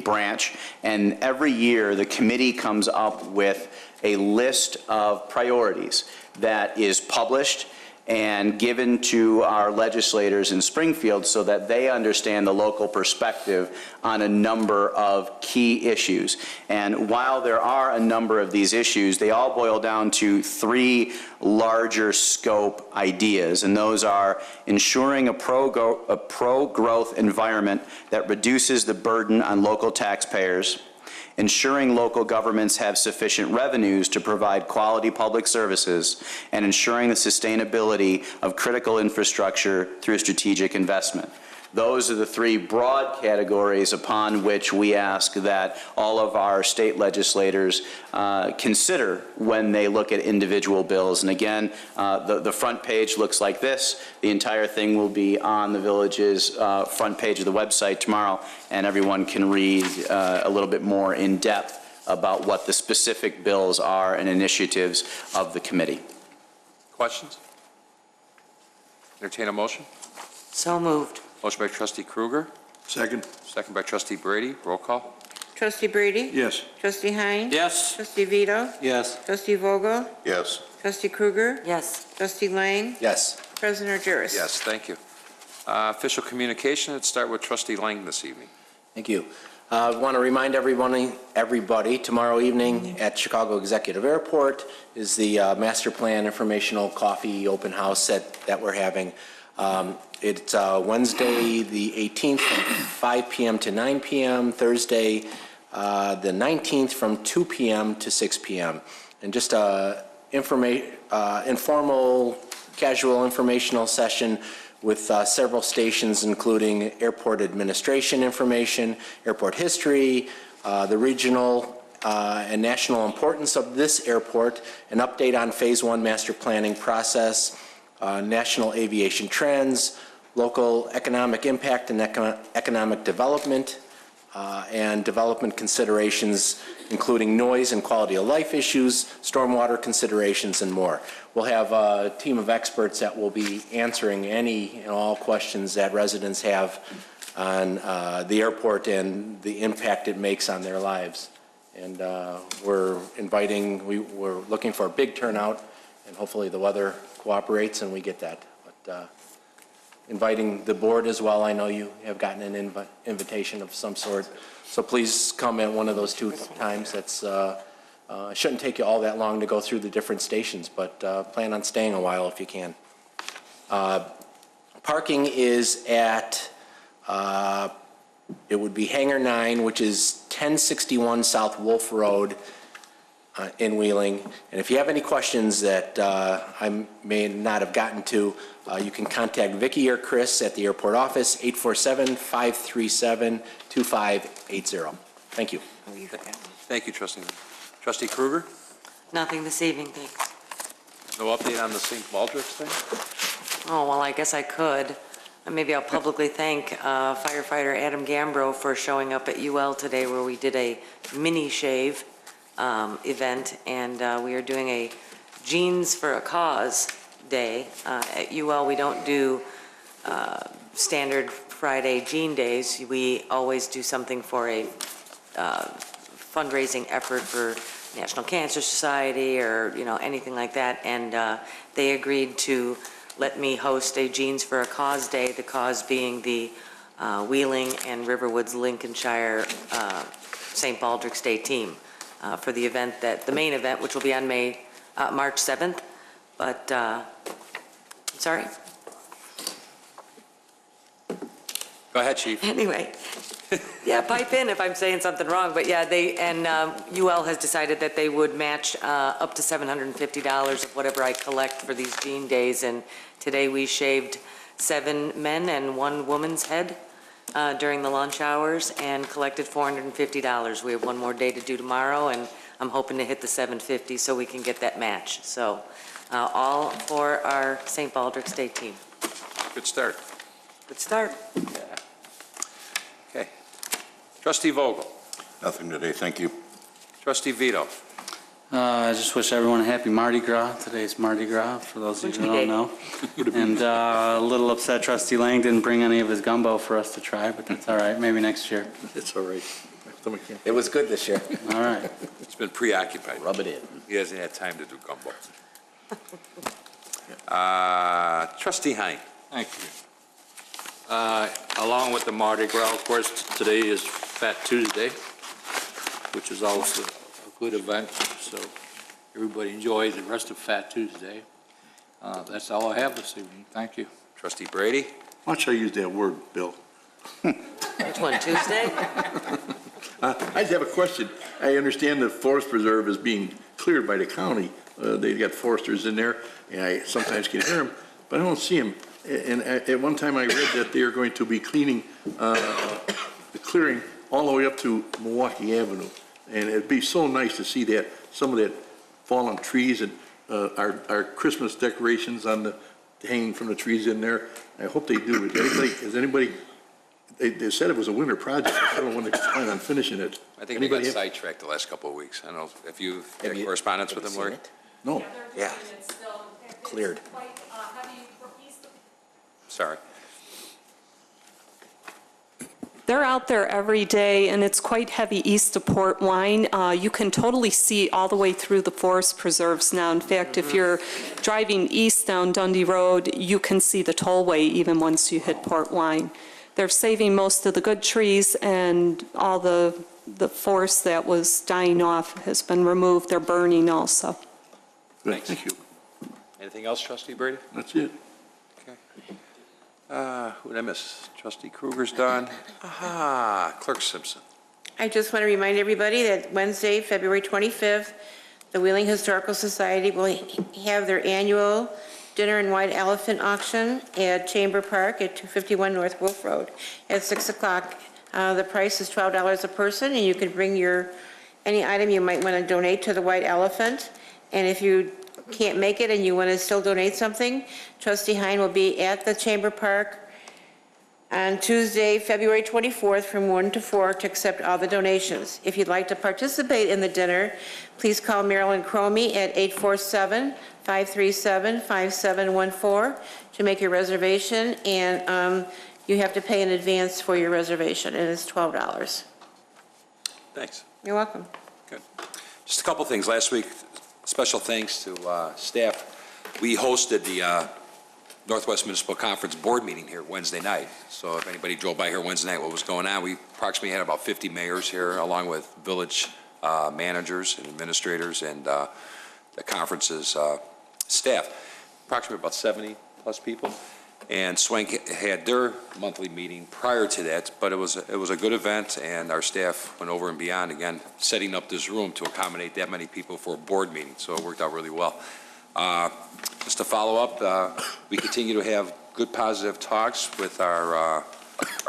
branch, and every year the committee comes up with a list of priorities that is published and given to our legislators in Springfield so that they understand the local perspective on a number of key issues. And while there are a number of these issues, they all boil down to three larger scope ideas, and those are ensuring a pro-growth environment that reduces the burden on local taxpayers, ensuring local governments have sufficient revenues to provide quality public services, and ensuring the sustainability of critical infrastructure through strategic investment. Those are the three broad categories upon which we ask that all of our state legislators consider when they look at individual bills. And again, the front page looks like this. The entire thing will be on the village's front page of the website tomorrow, and everyone can read a little bit more in depth about what the specific bills are and initiatives of the committee. Questions? Entertain a motion? So moved. Motion by Trustee Krueger. Second. Second by Trustee Brady. Roll call. Trustee Brady? Yes. Trustee Hines? Yes. Trustee Vito? Yes. Trustee Vogel? Yes. Trustee Krueger? Yes. Trustee Lang? Yes. President Argyris? Yes, thank you. Official communication, let's start with Trustee Lang this evening. Thank you. I want to remind everybody, tomorrow evening at Chicago Executive Airport is the Master Plan Informational Coffee Open House that we're having. It's Wednesday, the 18th, from 5 p.m. to 9 p.m., Thursday, the 19th, from 2 p.m. to 6 p.m. And just informal, casual informational session with several stations, including airport administration information, airport history, the regional and national importance of this airport, an update on Phase 1 master planning process, national aviation trends, local economic impact and economic development, and development considerations, including noise and quality of life issues, stormwater considerations, and more. We'll have a team of experts that will be answering any and all questions that residents have on the airport and the impact it makes on their lives. And we're looking for a big turnout, and hopefully the weather cooperates and we get that. But inviting the board as well. I know you have gotten an invitation of some sort, so please come at one of those two times. That's shouldn't take you all that long to go through the different stations, but plan on staying a while if you can. Parking is at it would be Hangar 9, which is 1061 South Wolf Road in Wheeling. And if you have any questions that I may not have gotten to, you can contact Vicki or Chris at the airport office, 847-537-2580. Thank you. Thank you, Trustee. Trustee Krueger? Nothing this evening, thanks. No update on the St. Baldrick's thing? Oh, well, I guess I could. Maybe I'll publicly thank firefighter Adam Gambro for showing up at UL today where we did a mini shave event, and we are doing a Jeans for a Cause day. At UL, we don't do standard Friday jean days. We always do something for a fundraising effort for National Cancer Society or, anything like that. And they agreed to let me host a Jeans for a Cause day, the cause being the Wheeling and Riverwoods Lincolnshire St. Baldrick's Day team for the event the main event, which will be on March 7th. But, sorry. Go ahead, Chief. Anyway, yeah, pipe in if I'm saying something wrong, but yeah, UL has decided that they would match up to $750 of whatever I collect for these jean days, and today we shaved 7 men and 1 woman's head during the lunch hours and collected $450. We have one more day to do tomorrow, and I'm hoping to hit the $750 so we can get that match. So all for our St. Baldrick's Day team. Good start. Good start. Okay. Trustee Vogel. Nothing today, thank you. Trustee Vito. I just wish everyone a happy Mardi Gras. Today's Mardi Gras, for those of you who don't know. And a little upset Trustee Lang didn't bring any of his gumbo for us to try, but that's all right, maybe next year. It's all right. It was good this year. All right. He's been preoccupied. Rub it in. He hasn't had time to do gumbo. Trustee Hein. Thank you. Along with the Mardi Gras, of course, today is Fat Tuesday, which is also a good event, so everybody enjoys the rest of Fat Tuesday. That's all I have this evening. Thank you. Trustee Brady. Why don't I use that word, Bill? Which one, Tuesday? I just have a question. I understand the forest preserve is being cleared by the county. They've got foresters in there, and I sometimes can hear them, but I don't see them. And at one time I read that they are going to be cleaning the clearing all the way up to Milwaukee Avenue. And it'd be so nice to see that, some of that fallen trees and our Christmas decorations on the hanging from the trees in there. I hope they do. Has anybody, they said it was a winter project. I don't know when they plan on finishing it. I think they got sidetracked the last couple of weeks. I don't know if you've had correspondence with them, Lori? No. Yeah. Cleared. Sorry. They're out there every day, and it's quite heavy east of Port Wine. You can totally see all the way through the forest preserves now. In fact, if you're driving east down Dundee Road, you can see the tollway even once you hit Port Wine. They're saving most of the good trees, and all the forest that was dying off has been removed. They're burning also. Good, thank you. Anything else, Trustee Brady? That's it. Okay. Who did I miss? Trustee Kruger's done. Aha, Clerk Simpson. I just want to remind everybody that Wednesday, February 25th, the Wheeling Historical Society will have their annual Dinner and White Elephant auction at Chamber Park at 251 North Wolf Road at 6 o'clock. The price is $12 a person, and you can bring any item you might want to donate to the White Elephant. And if you can't make it and you want to still donate something, Trustee Hein will be at the Chamber Park on Tuesday, February 24th from 1 to 4 to accept all the donations. If you'd like to participate in the dinner, please call Marilyn Cromie at 847-537-5714 to make your reservation, and you have to pay in advance for your reservation, and it's $12. Thanks. You're welcome. Good. Just a couple things. Last week, special thanks to staff. We hosted the Northwest Municipal Conference board meeting here Wednesday night. So if anybody drove by here Wednesday night, what was going on, we approximately had about 50 mayors here, along with village managers and administrators and the conference's staff. Approximately about 70 plus people. And Swank had their monthly meeting prior to that, but it was a good event, and our staff went over and beyond, again, setting up this room to accommodate that many people for a board meeting, so it worked out really well. Just to follow up, we continue to have good positive talks with our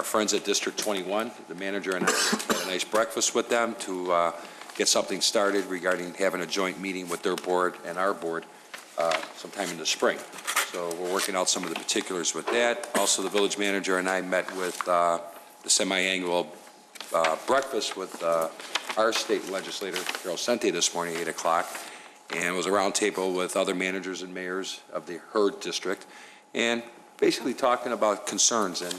friends at District 21. The manager and I had a nice breakfast with them to get something started regarding having a joint meeting with their board and our board sometime in the spring. So we're working out some of the particulars with that. Also, the village manager and I met with the semi-annual breakfast with our state legislator, Carol Sente, this morning at 8 o'clock, and it was a roundtable with other managers and mayors of the Heard district, and basically talking about concerns and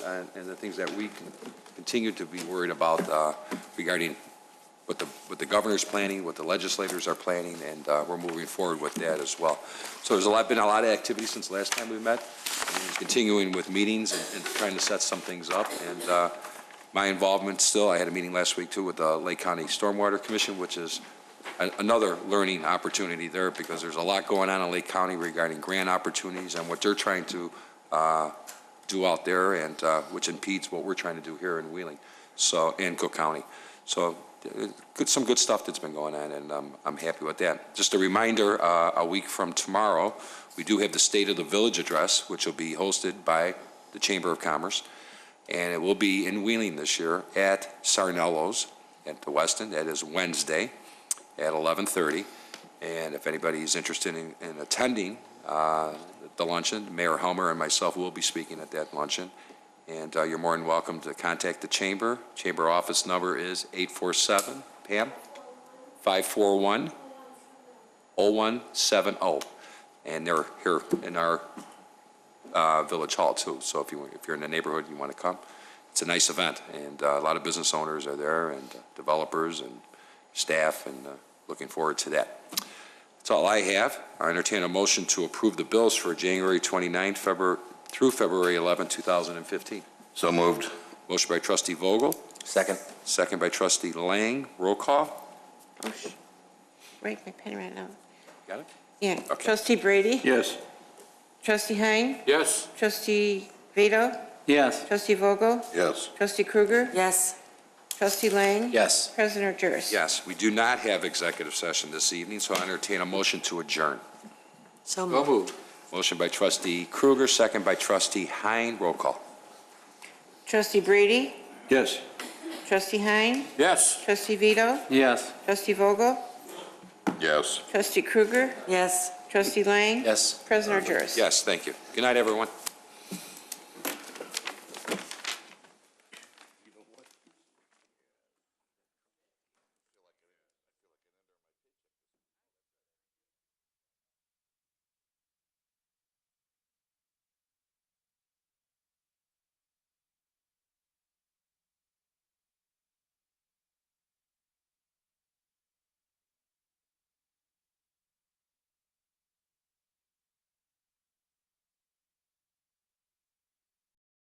the things that we can continue to be worried about regarding what the governor's planning, what the legislators are planning, and we're moving forward with that as well. So there's been a lot of activity since last time we met, and continuing with meetings and trying to set some things up. And my involvement still, I had a meeting last week too with the Lake County Stormwater Commission, which is another learning opportunity there, because there's a lot going on in Lake County regarding grant opportunities and what they're trying to do out there, and which impedes what we're trying to do here in Wheeling, so in Cook County. So some good stuff that's been going on, and I'm happy with that. Just a reminder, a week from tomorrow, we do have the State of the Village address, which will be hosted by the Chamber of Commerce. And it will be in Wheeling this year at Sarnello's at the Westin. That is Wednesday at 11:30. And if anybody is interested in attending the luncheon, Mayor Helmer and myself will be speaking at that luncheon. And you're more than welcome to contact the Chamber. Chamber office number is 847, Pam, 541-0170. And they're here in our Village Hall too. So if you're in the neighborhood, you want to come, it's a nice event. And a lot of business owners are there and developers and staff, and looking forward to that. That's all I have. I entertain a motion to approve the bills for January 29th, through February 11, 2015. So moved. Motion by trustee Vogel. Second. Second by trustee Lang. Roll call. Oh, Break my pen right now. Got it? Yeah. Okay. Trustee Brady? Yes. Trustee Hein? Yes. Trustee Vito? Yes. Trustee Vogel? Yes. Trustee Krueger? Yes. Trustee Lang? Yes. President Jarvis? Yes, we do not have executive session this evening, so I entertain a motion to adjourn. So So moved. Motion by trustee Krueger, second by trustee Hein. Roll call. Trustee Brady? Yes. Trustee Hein? Yes. Trustee Vito? Yes. Trustee Vogel? Yes. Trustee Krueger? Yes. Trustee Lang? Yes. President Jarvis? Yes, thank you. Good night, everyone.